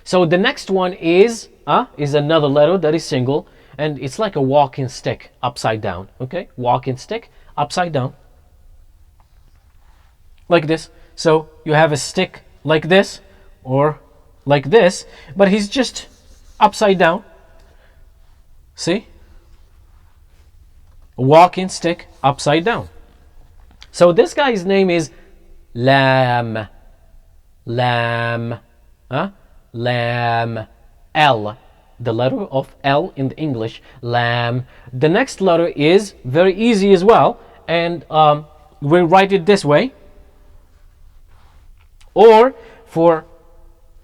So the next one is another letter that is single, and it's like a walking stick upside down. Okay, walking stick upside down, like this. So you have a stick like this or like this, but he's just upside down. See? A walking stick upside down. So this guy's name is Lam. Lam. Lam. L. The letter of L in the English. Lam. The next letter is very easy as well, and we'll write it this way. Or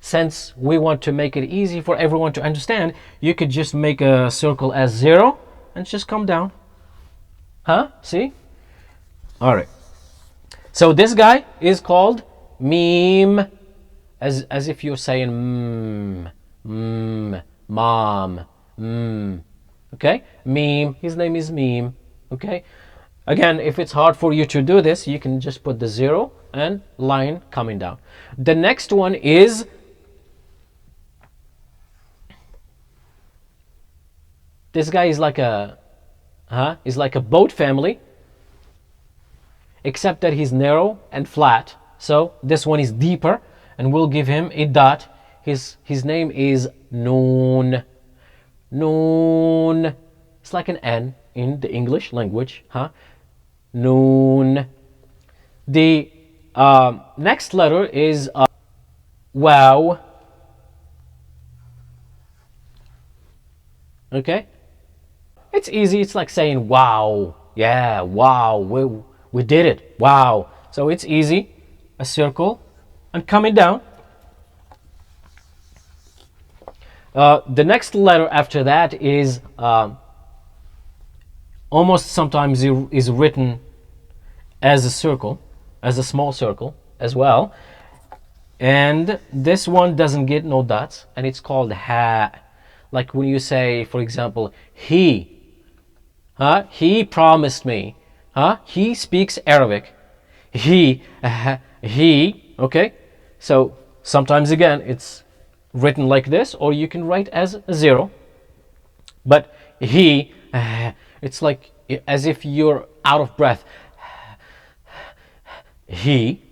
since we want to make it easy for everyone to understand, you could just make a circle as 0 and just come down. See? All right. So this guy is called Meme, as if you're saying mom, okay? Meme. His name is Meme. Okay. Again, if it's hard for you to do this, you can just put the 0 and line coming down. The next one is this guy is like a boat family, except that he's narrow and flat. So this one is deeper, and we'll give him a dot. His name is Noon. Noon. It's like an N in the English language. Noon. The next letter is Wow. Okay. It's easy. It's like saying wow. Yeah, wow. We did it. Wow. So it's easy. A circle and coming down. The next letter after that is almost sometimes is written as a circle, as a small circle as well. And this one doesn't get no dots, and it's called Ha. Like when you say, for example, he promised me. He speaks Arabic. He, okay? So sometimes again, it's written like this, or you can write as a 0. But he, it's like as if you're out of breath. He.